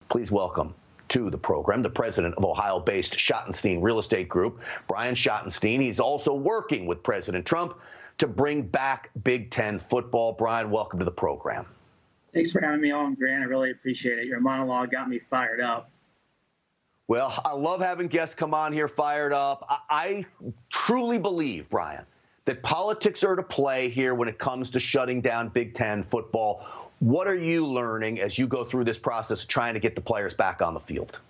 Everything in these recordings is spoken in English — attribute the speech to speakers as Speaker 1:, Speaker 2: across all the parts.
Speaker 1: Please welcome to the program the president of Ohio-based Schottenstein Real Estate Group, Brian Schottenstein. He's also working with President Trump to bring back Big Ten football. Brian, welcome to the program.
Speaker 2: Thanks for having me on, Grant. I really appreciate it. Your monologue got me fired up.
Speaker 1: Well, I love having guests come on here fired up. I truly believe, Brian, that politics are to play here when it comes to shutting down Big Ten football. What are you learning as you go through this process trying to get the players back on the field?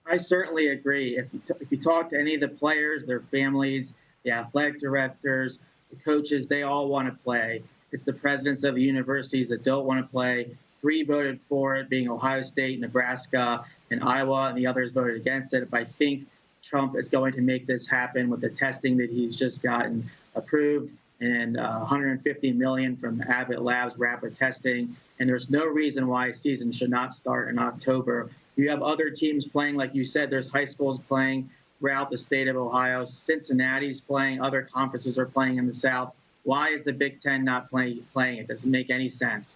Speaker 2: I certainly agree. If you talk to any of the players, their families, the athletic directors, the coaches, they all want to play. It's the presidents of the universities that don't want to play. 3 voted for it, being Ohio State, Nebraska, and Iowa, and the others voted against it. If I think Trump is going to make this happen with the testing that he's just gotten approved and $150 million from Abbott Labs rapid testing, and there's no reason why a season should not start in October. You have other teams playing, like you said, there's high schools playing throughout the state of Ohio. Cincinnati's playing, other conferences are playing in the South. Why is the Big Ten not playing it? It doesn't make any sense.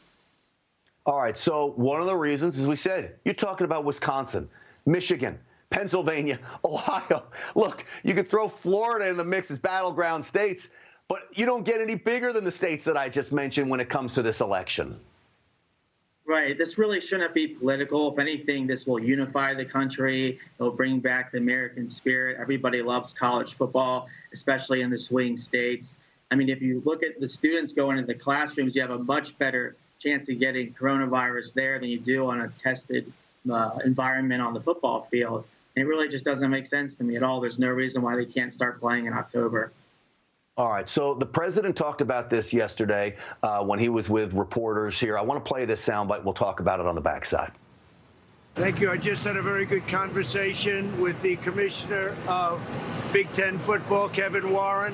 Speaker 1: All right, so one of the reasons, as we said, you're talking about Wisconsin, Michigan, Pennsylvania, Ohio. Look, you could throw Florida in the mix as battleground states, but you don't get any bigger than the states that I just mentioned when it comes to this election.
Speaker 2: Right. This really shouldn't be political. If anything, this will unify the country. It'll bring back the American spirit. Everybody loves college football, especially in the swing states. I mean, if you look at the students going into the classrooms, you have a much better chance of getting coronavirus there than you do on a tested environment on the football field. And it really just doesn't make sense to me at all. There's no reason why they can't start playing in October.
Speaker 1: All right. So the president talked about this yesterday when he was with reporters here. I want to play this soundbite. We'll talk about it on the backside.
Speaker 3: Thank you. I just had a very good conversation with the commissioner of Big Ten football, Kevin Warren.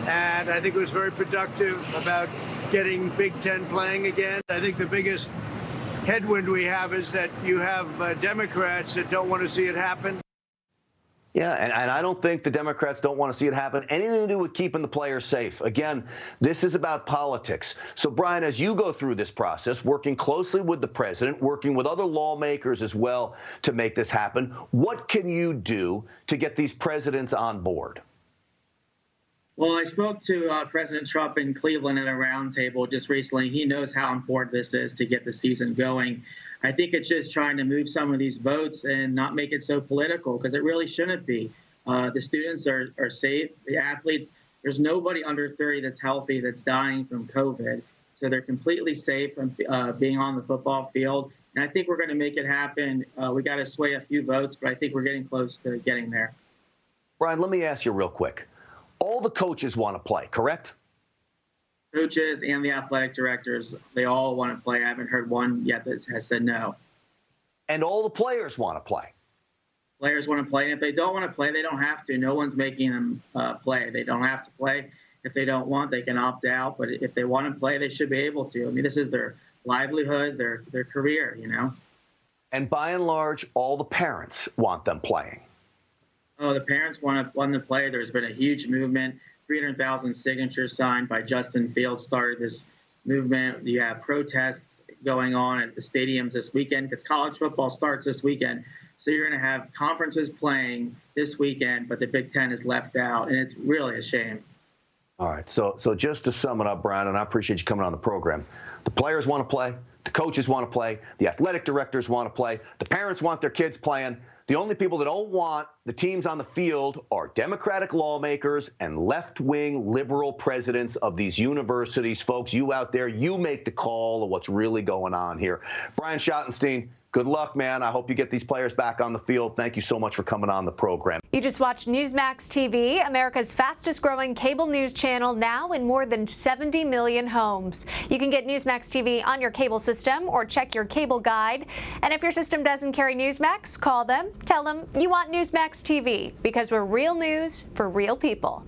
Speaker 3: And I think it was very productive about getting Big Ten playing again. I think the biggest headwind we have is that you have Democrats that don't want to see it happen.
Speaker 1: Yeah, and I don't think the Democrats don't want to see it happen. Anything to do with keeping the players safe. Again, this is about politics. So, Brian, as you go through this process, working closely with the president, working with other lawmakers as well to make this happen, what can you do to get these presidents on board?
Speaker 2: Well, I spoke to President Trump in Cleveland at a roundtable just recently. He knows how important this is to get the season going. I think it's just trying to move some of these votes and not make it so political, because it really shouldn't be. The students are safe. The athletes, there's nobody under 30 that's healthy that's dying from COVID. So they're completely safe from being on the football field. And I think we're going to make it happen. We got to sway a few votes, but I think we're getting close to getting there.
Speaker 1: Brian, let me ask you real quick. All the coaches want to play, correct?
Speaker 2: Coaches and the athletic directors, they all want to play. I haven't heard one yet that has said no.
Speaker 1: And all the players want to play.
Speaker 2: Players want to play, and if they don't want to play, they don't have to. No one's making them play. They don't have to play. If they don't want, they can opt out. But if they want to play, they should be able to. I mean, this is their livelihood, their career, you know.
Speaker 1: And by and large, all the parents want them playing.
Speaker 2: Oh, the parents want to play. There's been a huge movement. 300,000 signatures signed by Justin Fields started this movement. You have protests going on at the stadiums this weekend because college football starts this weekend. So you're going to have conferences playing this weekend, but the Big Ten is left out, and it's really a shame.
Speaker 1: All right. So just to sum it up, Brian, and I appreciate you coming on the program. The players want to play. The coaches want to play. The athletic directors want to play. The parents want their kids playing. The only people that don't want the teams on the field are Democratic lawmakers and left-wing liberal presidents of these universities. Folks, you out there, you make the call of what's really going on here. Brian Schottenstein, good luck, man. I hope you get these players back on the field. Thank you so much for coming on the program.
Speaker 4: You just watched Newsmax TV, America's fastest-growing cable news channel, now in more than 70 million homes. You can get Newsmax TV on your cable system or check your cable guide. And if your system doesn't carry Newsmax, call them. Tell them you want Newsmax TV, because we're real news for real people.